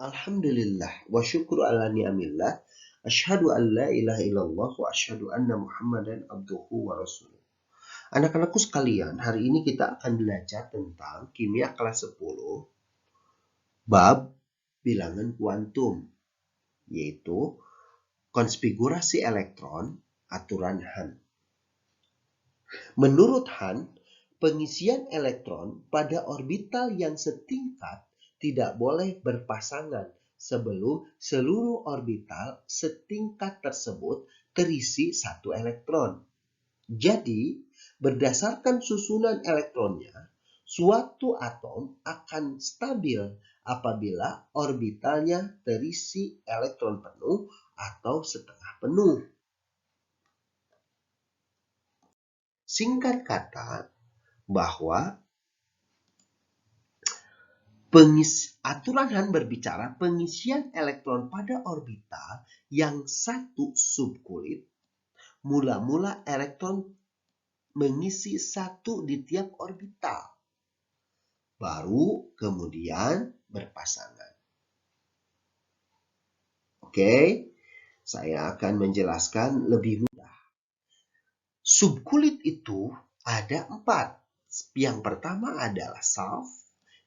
Alhamdulillah wa syukru ala ni'amillah. Asyhadu an la ilaha illallah wa asyhadu anna Muhammadan abduhu wa rasuluh. Anak-anakku sekalian, hari ini kita akan belajar tentang kimia kelas 10 bab bilangan kuantum, yaitu konfigurasi elektron aturan Hahn. Menurut Hahn, pengisian elektron pada orbital yang setingkat tidak boleh berpasangan sebelum seluruh orbital setingkat tersebut terisi satu elektron. Jadi, berdasarkan susunan elektronnya, suatu atom akan stabil apabila orbitalnya terisi elektron penuh atau setengah penuh. Singkat kata, bahwa aturan Hahn berbicara pengisian elektron pada orbital yang satu subkulit. Mula-mula elektron mengisi satu di tiap orbital. Baru kemudian berpasangan. Oke, saya akan menjelaskan lebih mudah. Subkulit itu ada 4. Yang pertama adalah self,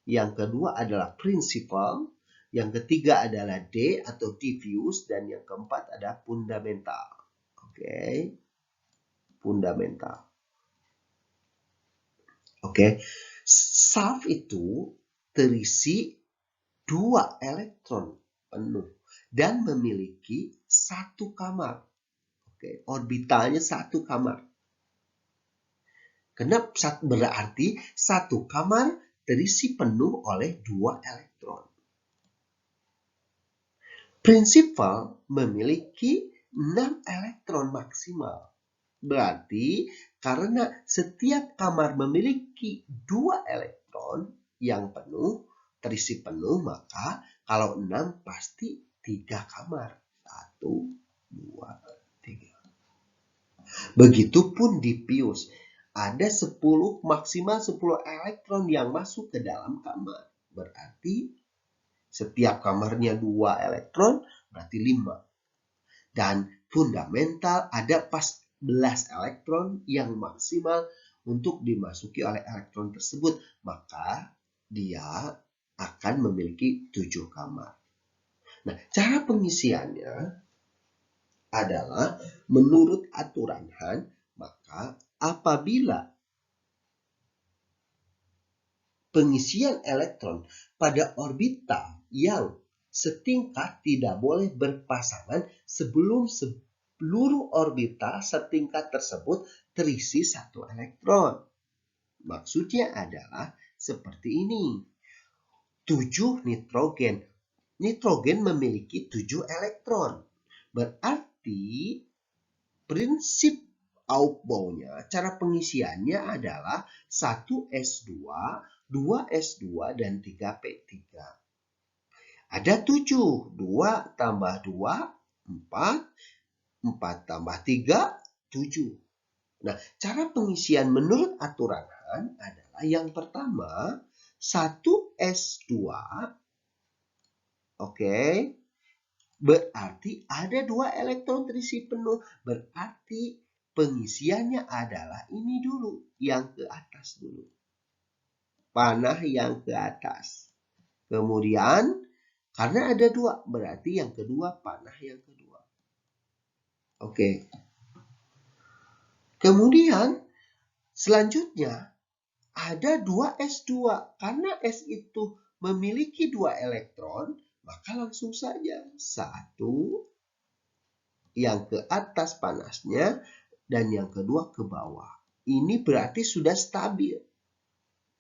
yang kedua adalah principal, yang ketiga adalah D atau diffuse, dan yang keempat adalah fundamental. Oke, fundamental. Oke, self itu terisi 2 elektron penuh dan memiliki 1 kamar. Oke, orbitalnya 1 kamar. Kenapa? Berarti 1 kamar terisi penuh oleh 2 elektron. Principal memiliki 6 elektron maksimal. Berarti karena setiap kamar memiliki 2 elektron yang penuh, terisi penuh, maka kalau 6 pasti 3 kamar. 1, 2, 3. Begitupun diffuse. Ada 10, maksimal 10 elektron yang masuk ke dalam kamar. Berarti setiap kamarnya 2 elektron, berarti 5. Dan fundamental ada 11 elektron yang maksimal untuk dimasuki oleh elektron tersebut. Maka dia akan memiliki 7 kamar. Nah, cara pengisiannya adalah menurut aturan Hahn, maka apabila pengisian elektron pada orbital yang setingkat tidak boleh berpasangan sebelum seluruh orbital setingkat tersebut terisi 1 elektron. Maksudnya adalah seperti ini. 7 nitrogen. Nitrogen memiliki 7 elektron. Berarti prinsip Aufbaunya, cara pengisiannya adalah 1s2, 2s2, dan 3p3. Ada 7, 2 tambah 2, 4, 4 tambah 3, 7. Nah, cara pengisian menurut aturan Hahn adalah yang pertama, 1s2, oke, berarti ada 2 elektron terisi penuh, berarti pengisiannya adalah ini dulu, yang ke atas dulu. Panah yang ke atas. Kemudian, karena ada 2, berarti yang kedua panah yang kedua. Oke. Kemudian, selanjutnya, ada 2s2. Karena S itu memiliki 2 elektron, maka langsung saja 1 yang ke atas panasnya, dan yang kedua ke bawah. Ini berarti sudah stabil.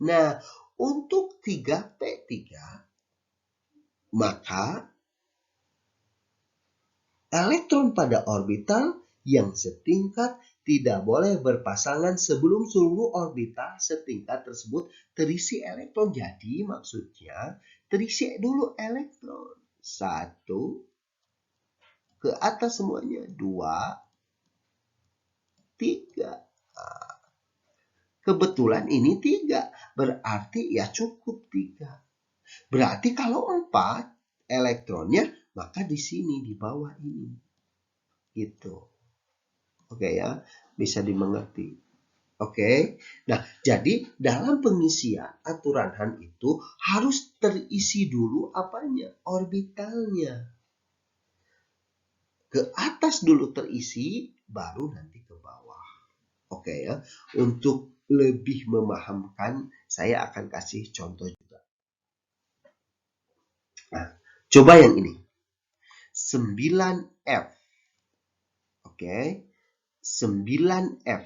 Nah, untuk 3p3, maka elektron pada orbital yang setingkat tidak boleh berpasangan sebelum seluruh orbital setingkat tersebut terisi elektron. Jadi maksudnya terisi dulu elektron. 1 ke atas semuanya, 2, 3. Kebetulan ini 3, berarti ya cukup 3. Berarti kalau 4, elektronnya, maka di sini di bawah ini. Gitu. Oke ya, bisa dimengerti. Oke. Nah, jadi dalam pengisian aturan Han itu harus terisi dulu apanya? Orbitalnya. Ke atas dulu terisi, baru nanti ke bawah. Oke ya. Untuk lebih memahamkan, saya akan kasih contoh juga. Nah, coba yang ini. 9F. Oke. 9F.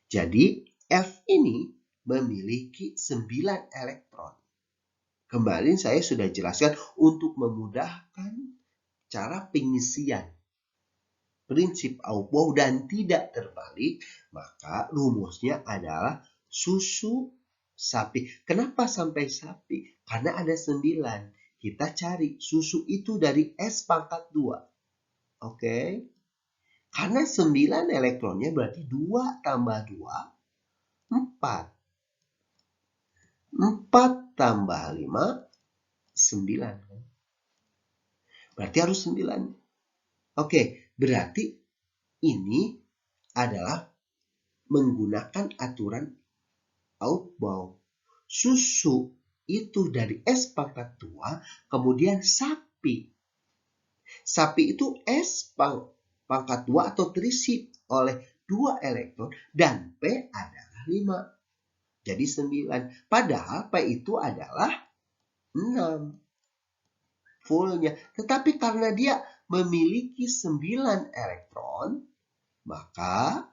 Jadi F ini memiliki 9 elektron. Kemarin saya sudah jelaskan untuk memudahkan cara pengisian. Prinsip Aufbau dan tidak terbalik, maka rumusnya adalah susu sapi. Kenapa sampai sapi? Karena ada 9. Kita cari susu itu dari S pangkat 2. Oke. Karena 9 elektronnya berarti 2 tambah 2, 4. 4 tambah 5, 9. Berarti harus 9. Oke, berarti ini adalah menggunakan aturan Aufbau. Susu itu dari S pangkat 2, kemudian sapi. Sapi itu S pangkat 2 atau terisi oleh 2 elektron dan P adalah 5. Jadi 9. Padahal P itu adalah 6 fullnya. Tetapi karena dia memiliki 9 elektron, maka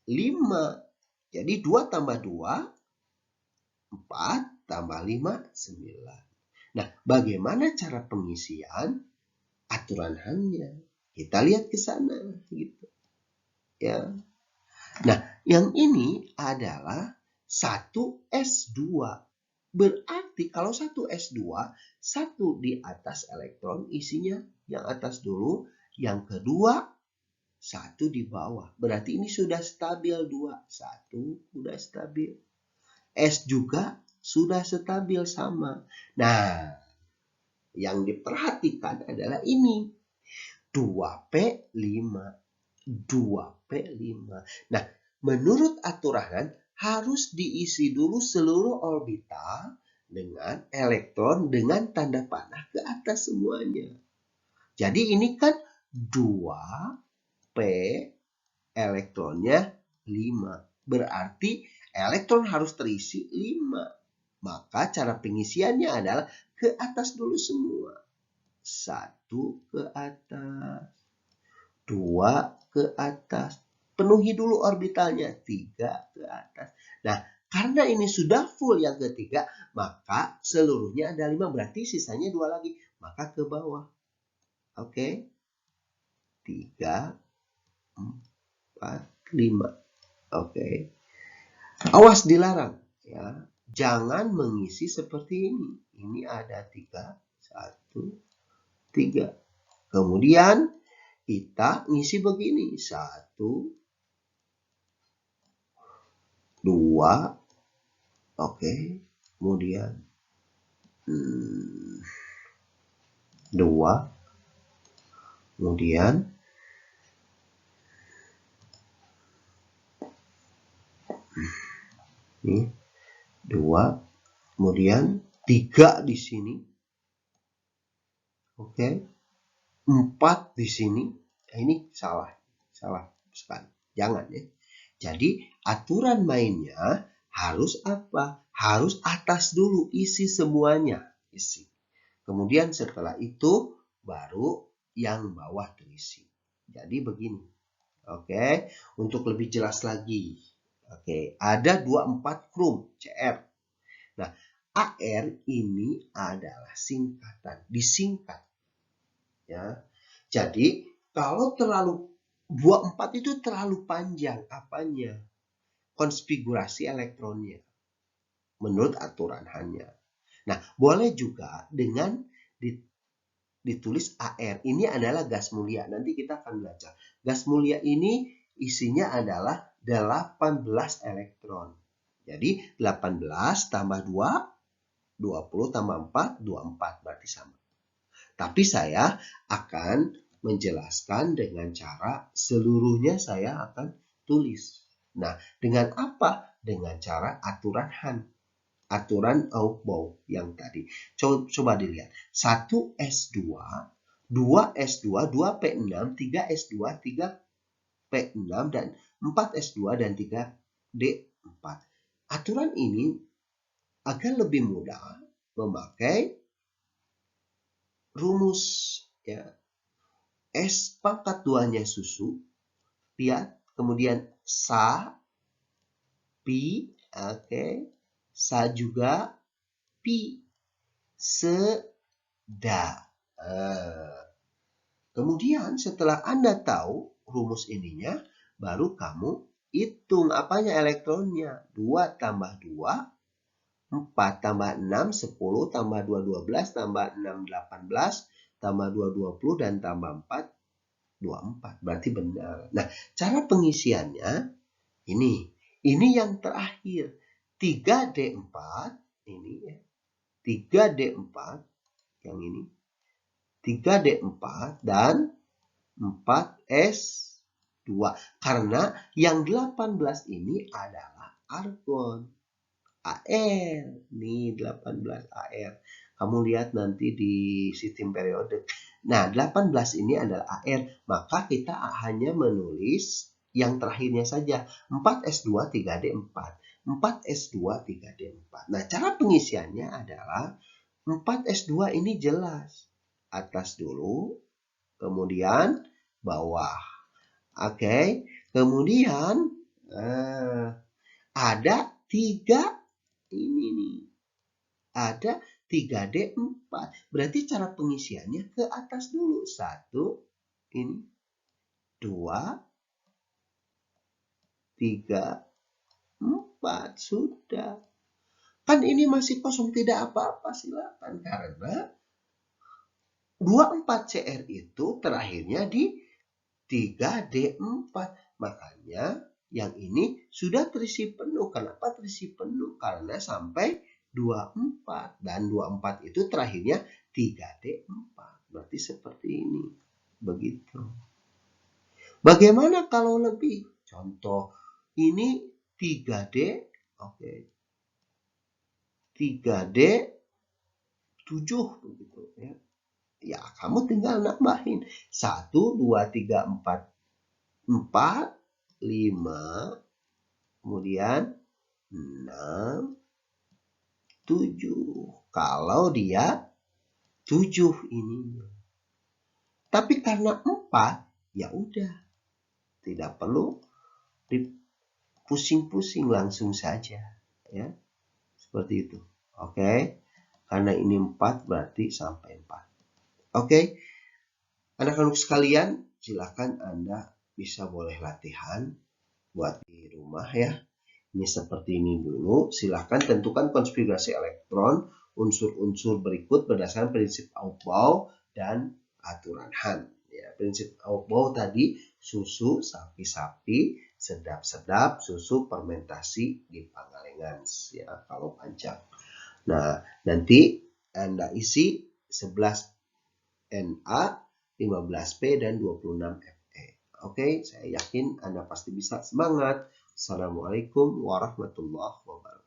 5. Jadi 2 tambah 2, 4 tambah 5, 9. Nah, bagaimana cara pengisian aturan Han-nya? Kita lihat ke sana gitu. Ya. Nah, yang ini adalah 1s2. Berarti kalau 1s2, 1 di atas elektron isinya yang atas dulu, yang kedua 1 di bawah. Berarti ini sudah stabil 2. 1 sudah stabil. S juga sudah stabil sama. Nah, yang diperhatikan adalah ini. 2P5. 2P5. Nah, menurut aturan harus diisi dulu seluruh orbital dengan elektron dengan tanda panah ke atas semuanya. Jadi ini kan 2P elektronnya 5. Berarti elektron harus terisi 5. Maka cara pengisiannya adalah ke atas dulu semua. 1 ke atas. 2 ke atas. Penuhi dulu orbitalnya. 3 ke atas. Nah, karena ini sudah full yang ketiga, maka seluruhnya ada 5. Berarti sisanya 2 lagi. Maka ke bawah. Oke. 3, 4, 5. Oke. Awas dilarang. Ya. Jangan mengisi seperti ini. Ini ada 3. 1, 3. Kemudian kita ngisi begini. 1, 2. Oke. Kemudian 2. Kemudian ini 2. Kemudian 3 di sini. Oke. 4 di sini. Nah, ini salah sekali. Jangan ya. Jadi aturan mainnya harus apa? Harus atas dulu, isi semuanya, isi. Kemudian setelah itu baru yang bawah terisi. Jadi begini. Oke, untuk lebih jelas lagi. Oke, ada 24 krum CR. Nah, AR ini adalah singkatan, disingkat. Ya. Jadi, kalau terlalu 24 itu terlalu panjang apanya? Konfigurasi elektronnya menurut aturan hanya. Nah, boleh juga dengan ditulis AR. Ini adalah gas mulia. Nanti kita akan belajar. Gas mulia ini isinya adalah 18 elektron. Jadi 18 tambah 2, 20 tambah 4, 24. Berarti sama. Tapi saya akan menjelaskan dengan cara seluruhnya saya akan tulis. Nah, dengan apa? Dengan cara aturan Han. Aturan Aufbau yang tadi. Coba dilihat. 1 S2, 2 S2, 2 P6, 3 S2, 3 P6, dan 4 S2, dan 3 D4. Aturan ini agar lebih mudah memakai rumus, ya. S pangkat 2-nya susu, lihat, kemudian sa, pi, oke, sa juga, pi, seda. Kemudian setelah Anda tahu rumus ininya, baru kamu hitung apanya elektronnya. 2 tambah 2, 4 tambah 6, 10 tambah 2, 12 tambah 6, 18 tambah 2, 20 dan tambah 4, 24. Berarti benar. Nah, cara pengisiannya ini. Ini yang terakhir. 3D4 ini ya. 3D4 yang ini. 3D4 dan 4S2. Karena yang 18 ini adalah argon. AR. Nih 18 AR. Kamu lihat nanti di sistem periode. Nah, 18 ini adalah AR. Maka kita hanya menulis yang terakhirnya saja. 4S2 3D4. 4S2 3D4. Nah, cara pengisiannya adalah 4S2 ini jelas. Atas dulu, kemudian bawah. Oke, kemudian ada 3 ini nih. Ada 3D4. Berarti cara pengisiannya ke atas dulu. 1, ini. 2, 3, 4. Sudah. Kan ini masih kosong, tidak apa-apa, silakan. Karena 24CR itu terakhirnya di 3D4. Makanya yang ini sudah terisi penuh. Kenapa terisi penuh? Karena sampai 24. Dan 24 itu terakhirnya 3D4. Berarti seperti ini. Begitu. Bagaimana kalau lebih? Contoh, ini 3D. Oke. 3D 7. Begitu ya. Ya, kamu tinggal nambahin. 1, 2, 3, 4, 4, 5, kemudian 6, 7. Kalau dia 7 ini. Tapi karena 4, ya udah. Tidak perlu pusing-pusing, langsung saja. Ya, seperti itu. Oke. Karena ini 4 berarti sampai 4. Oke. Anak-anak sekalian, silakan Anda bisa boleh latihan buat di rumah ya. Ini seperti ini dulu. Silahkan tentukan konfigurasi elektron, unsur-unsur berikut berdasarkan prinsip Aufbau dan aturan Han. Ya, prinsip Aufbau tadi susu, sapi-sapi, sedap-sedap, susu fermentasi di Pangalengan ya kalau panjang. Nah, nanti Anda isi 11 Na, 15P dan 26 Fe. Oke, saya yakin Anda pasti bisa. Semangat. Assalamualaikum warahmatullahi wabarakatuh.